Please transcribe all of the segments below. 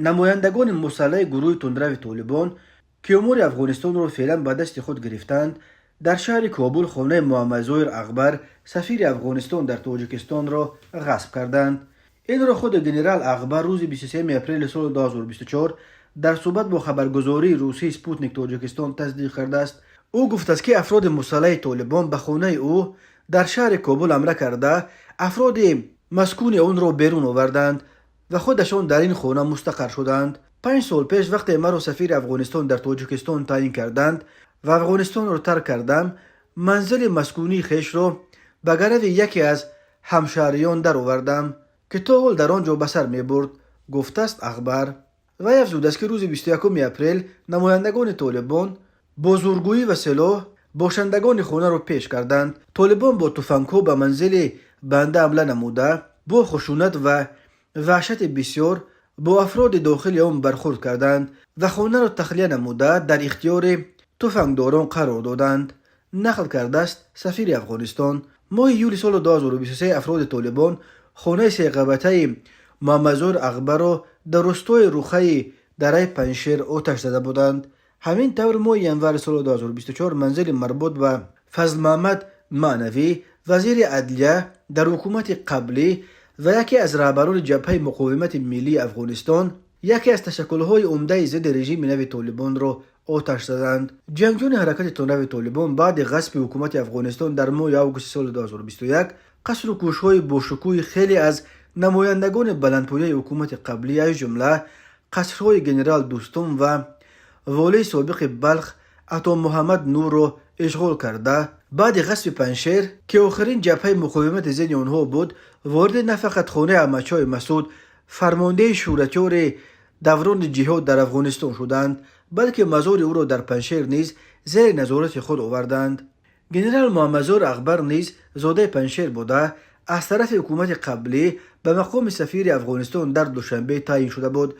نمایندگان مسلح گروه تندرو طالبان که امور افغانستان را فعلا به دست خود گرفتند، در شهر کابل خانه محمد ظاهر اکبر سفیر افغانستان در تاجیکستان را غصب کردند. این را خود جنرال اکبر روز 23 اپریل سال 2024 در صحبت با خبرگزاری روسی سپوتنیک تاجیکستان تصدیق کرده است. او گفت است که افراد مسلح طالبان به خانه او در شهر کابل حمله کرده افراد مسکون آن را بیرون آوردند و خودشان در این خانه مستقر شدند. 5 سال پیش وقتی مرا سفیر افغانستان در تاجیکستان تعیین کردند و افغانستان را ترک کردم، منزل مسکونی خیش را به گرد یکی از همشهریان در آوردم که تا حال در آنجا به سر می برد، گفته است اکبر. وی افزود است که روز 21 اپریل نمایندگان طالبان با زورگویی و سلاح باشندگان خانه را پیش کردند. طالبان با تفنگ‌ها به منزل بنده حمله نموده با خشونت و وحشت بسیار با افراد داخل آن برخورد کردند و خانه را تخلیه نموده در اختیار تفنگداران قرار دادند، نقل کرده است سفیر افغانستان. ماه یولی سال 2023 افراد طالبان خانه سیقبته محمد ظاهر اکبر را در روستای روخه دره پنشیر آتش زده بودند. همین طور ماه ینور سال 2024 منزل مربوط به فضل محمد معنوی وزیر عدلیه در حکومت قبلی و یکی از رهبران جبهه مقاومت ملی افغانستان، یکی از تشکل‌های عمده ضد رژیم نو طالبان را آتش زدند. جنگجویان حرکت نو طالبان بعد غصب حکومت افغانستان در ماه آگوست سال 2021 قصر و کوش‌های باشکوه خیلی از نمایندگان بلندپایه حکومت قبلی از جمله قصرهای جنرال دوستم و والی سابق بلخ عطا محمد نور را اشغال کرده. بعد غصب پنشیر که آخرین جبهه مقاومت ضد آنها بود، وارد نه فقط خانه احمدشاه مسعود فرمانده شورچار دوران جهاد در افغانستان شدند، بلکه مزار او را در پنشیر نیز زیر نظارت خود آوردند. جنرال محمد ظاهر اکبر نیز زاده پنشیر بوده از طرف حکومت قبلی به مقام سفیر افغانستان در دوشنبه تعیین شده بود.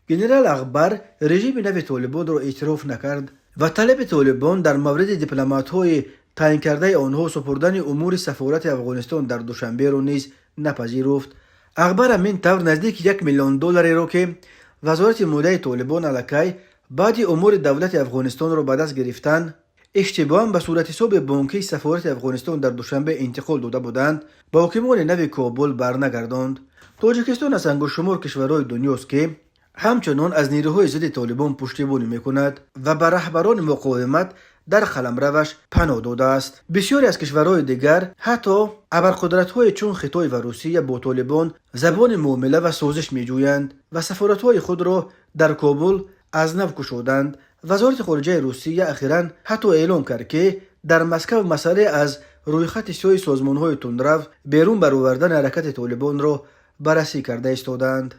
جنرال اکبر رژیم نو طالبان را اعتراف نکرد و طلب طالبان در مورد دیپلمات‌های تعیین کرده آنها سپردن امور سفارت افغانستان در دوشنبه را نیز نپذیرفت. اکبر همین طور نزدیک $1,000,000 را که وزارت مالیه طالبان علیه بعد امور دولت افغانستان را به دست گرفتن اشتباها به صورت حساب بانکی سفارت افغانستان در دوشنبه انتقال داده بودند به حاکمان نو کابل برنگرداند. تاجیکستان از انگشتشمار کشورهای دنیاست که همچنان از نیروهای ضد طالبان پشتیبانی میکند و به رهبران مقاومت در قلمروش پناه داده است. بسیاری از کشورهای دیگر حتی ابرقدرت‌های چون خیتای و روسیه با طالبان زبان معامله و سازش میجویند و سفارت‌های خود را در کابل از نو گشودند. وزارت خارجه روسیه اخیراً حتی اعلام کرد که در مسکو مسئله از روی خط سیاه سازمان‌های تندرو بیرون برآوردن حرکت طالبان را بررسی کرده ایستادند.